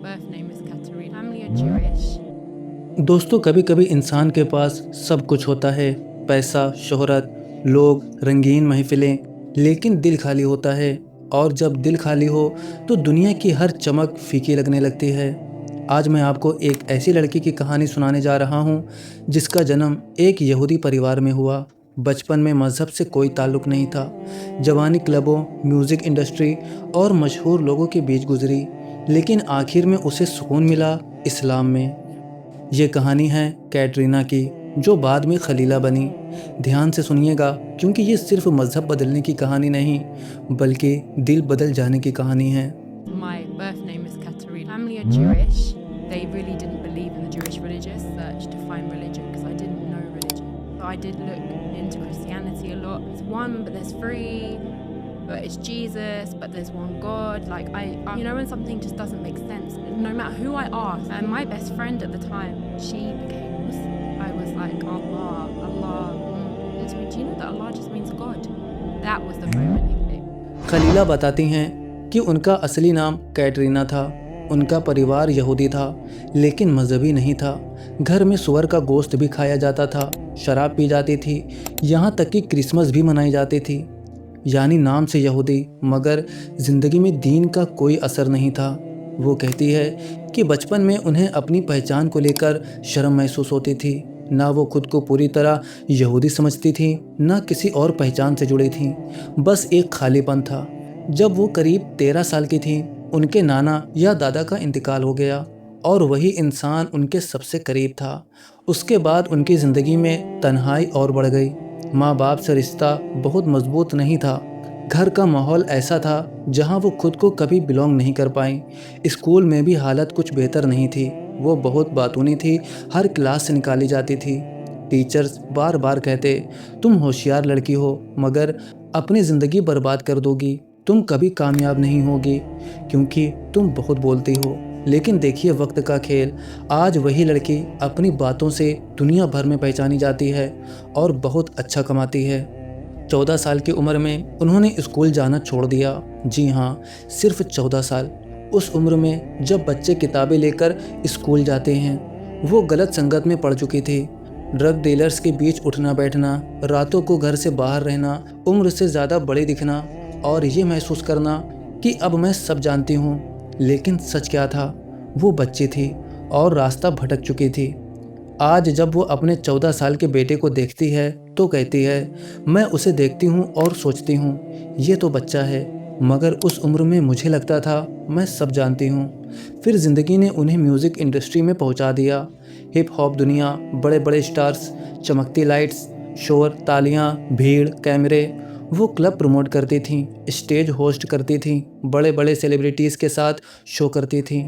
birth name is Katerina. Family are Jewish. دوستو کبھی کبھی انسان کے پاس سب کچھ ہوتا ہے، پیسہ، شہرت، لوگ، رنگین محفلیں، لیکن دل خالی ہوتا ہے، اور جب دل خالی ہو تو دنیا کی ہر چمک پھیکی لگنے لگتی ہے۔ آج میں آپ کو ایک ایسی لڑکی کی کہانی سنانے جا رہا ہوں جس کا جنم ایک یہودی پریوار میں ہوا۔ بچپن میں مذہب سے کوئی تعلق نہیں تھا، جوانی کلبوں، میوزک انڈسٹری اور مشہور لوگوں کے بیچ گزری، لیکن آخر میں اسے سکون ملا اسلام میں۔ یہ کہانی ہے کیٹرینا کی، جو بعد میں خلیلہ بنی۔ دھیان سے سنیے گا، کیونکہ یہ صرف مذہب بدلنے کی کہانی نہیں بلکہ دل بدل جانے کی کہانی ہے۔ My birth name is Katerina. Family are Jewish. They really didn't believe in the Jewish religious search to find religion because I didn't know religion. So I did look into Christianity a lot. It's one, but there's three. But it's Jesus, but there's one God. Like when something just doesn't make sense, no matter who I asked. And my best friend at the time, she became Muslim. I was like, Allah. And so, do you know that Allah just means God? That was the moment it clicked. خلیلہ بتاتی ہیں کہ ان کا اصلی نام Katrina تھا۔ ان کا پریوار یہودی تھا، لیکن مذہبی نہیں تھا۔ گھر میں سور کا گوشت بھی کھایا جاتا تھا، شراب پی جاتی تھی، یہاں تک کہ کرسمس بھی منائی جاتی تھی۔ یعنی نام سے یہودی، مگر زندگی میں دین کا کوئی اثر نہیں تھا۔ وہ کہتی ہے کہ بچپن میں انہیں اپنی پہچان کو لے کر شرم محسوس ہوتی تھی۔ نہ وہ خود کو پوری طرح یہودی سمجھتی تھی، نہ کسی اور پہچان سے جڑی تھیں، بس ایک خالی پن تھا۔ جب وہ قریب 13 سال کی تھیں، ان کے نانا یا دادا کا انتقال ہو گیا، اور وہی انسان ان کے سب سے قریب تھا۔ اس کے بعد ان کی زندگی میں تنہائی اور بڑھ گئی۔ ماں باپ سے رشتہ بہت مضبوط نہیں تھا۔ گھر کا ماحول ایسا تھا جہاں وہ خود کو کبھی بلونگ نہیں کر پائیں۔ اسکول میں بھی حالت کچھ بہتر نہیں تھی۔ وہ بہت باتونی تھی، ہر کلاس سے نکالی جاتی تھی۔ ٹیچرز بار بار کہتے، تم ہوشیار لڑکی ہو، مگر اپنی زندگی برباد کر دو گی، تم کبھی کامیاب نہیں ہوگی کیونکہ تم بہت بولتی ہو۔ لیکن دیکھیے وقت کا کھیل، آج وہی لڑکی اپنی باتوں سے دنیا بھر میں پہچانی جاتی ہے اور بہت اچھا کماتی ہے۔ 14 سال کی عمر میں انہوں نے اسکول جانا چھوڑ دیا۔ جی ہاں، صرف 14 سال۔ اس عمر میں جب بچے کتابیں لے کر اسکول جاتے ہیں، وہ غلط سنگت میں پڑ چکی تھی۔ ڈرگ ڈیلرز کے بیچ اٹھنا بیٹھنا، راتوں کو گھر سے باہر رہنا، عمر سے زیادہ بڑی دکھنا، اور یہ محسوس کرنا کہ اب میں سب جانتی ہوں۔ لیکن سچ کیا تھا؟ وہ بچی تھی اور راستہ بھٹک چکی تھی۔ آج جب وہ اپنے 14 سال کے بیٹے کو دیکھتی ہے تو کہتی ہے، میں اسے دیکھتی ہوں اور سوچتی ہوں یہ تو بچہ ہے، مگر اس عمر میں مجھے لگتا تھا میں سب جانتی ہوں۔ پھر زندگی نے انہیں میوزک انڈسٹری میں پہنچا دیا۔ ہپ ہاپ دنیا، بڑے بڑے سٹارز، چمکتی لائٹس، شور، تالیاں، بھیڑ، کیمرے۔ وہ کلب پروموٹ کرتی تھیں، اسٹیج ہوسٹ کرتی تھیں، بڑے بڑے سیلیبریٹیز کے ساتھ شو کرتی تھیں،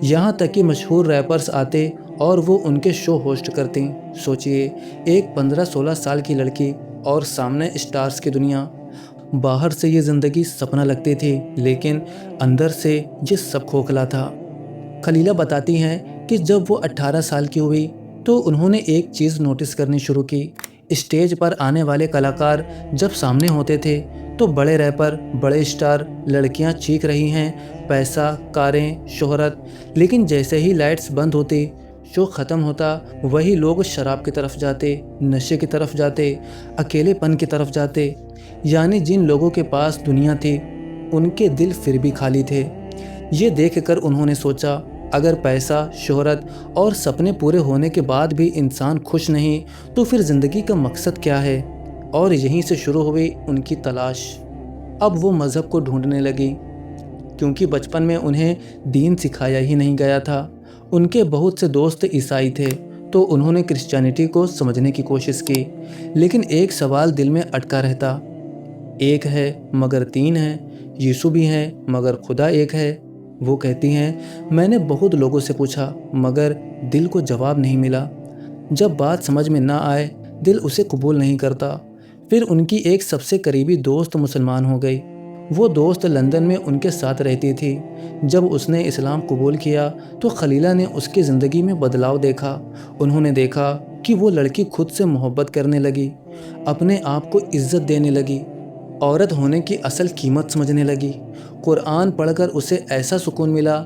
یہاں تک کہ مشہور ریپرز آتے اور وہ ان کے شو ہوسٹ کرتیں۔ سوچئے، ایک 15-16 سال کی لڑکی اور سامنے اسٹارز کی دنیا۔ باہر سے یہ زندگی سپنا لگتی تھی، لیکن اندر سے یہ سب کھوکھلا تھا۔ خلیلہ بتاتی ہیں کہ جب وہ 18 سال کی ہوئی تو انہوں نے ایک چیز نوٹس کرنی شروع کی۔ اسٹیج پر آنے والے کلاکار جب سامنے ہوتے تھے تو بڑے ریپر، بڑے اسٹار، لڑکیاں چیخ رہی ہیں، پیسہ، کاریں، شہرت، لیکن جیسے ہی لائٹس بند ہوتی، شو ختم ہوتا، وہی لوگ شراب کی طرف جاتے، نشے کی طرف جاتے، اکیلے پن کی طرف جاتے۔ یعنی جن لوگوں کے پاس دنیا تھی، ان کے دل پھر بھی خالی تھے۔ یہ دیکھ کر انہوں نے سوچا، اگر پیسہ، شہرت اور سپنے پورے ہونے کے بعد بھی انسان خوش نہیں تو پھر زندگی کا مقصد کیا ہے؟ اور یہیں سے شروع ہوئی ان کی تلاش۔ اب وہ مذہب کو ڈھونڈنے لگی، کیونکہ بچپن میں انہیں دین سکھایا ہی نہیں گیا تھا۔ ان کے بہت سے دوست عیسائی تھے تو انہوں نے کرسچینٹی کو سمجھنے کی کوشش کی، لیکن ایک سوال دل میں اٹکا رہتا، ایک ہے مگر تین ہے، یسوع بھی ہے مگر خدا ایک ہے۔ وہ کہتی ہیں، میں نے بہت لوگوں سے پوچھا مگر دل کو جواب نہیں ملا۔ جب بات سمجھ میں نہ آئے، دل اسے قبول نہیں کرتا۔ پھر ان کی ایک سب سے قریبی دوست مسلمان ہو گئی۔ وہ دوست لندن میں ان کے ساتھ رہتی تھی۔ جب اس نے اسلام قبول کیا تو خلیلہ نے اس کی زندگی میں بدلاؤ دیکھا۔ انہوں نے دیکھا کہ وہ لڑکی خود سے محبت کرنے لگی، اپنے آپ کو عزت دینے لگی، عورت ہونے کی اصل قیمت سمجھنے لگی۔ قرآن پڑھ کر اسے ایسا سکون ملا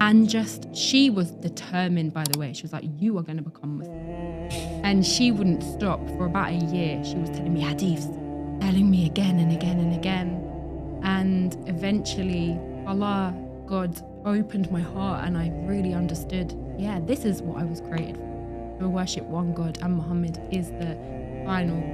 And just, she was determined, by the way. She was like, you are going to become Muslim. And she wouldn't stop for about a year. She was telling me hadiths, telling me again and again and again. And eventually, Allah, God, opened my heart and I really understood, yeah, this is what I was created for. To worship one God, and Muhammad is the final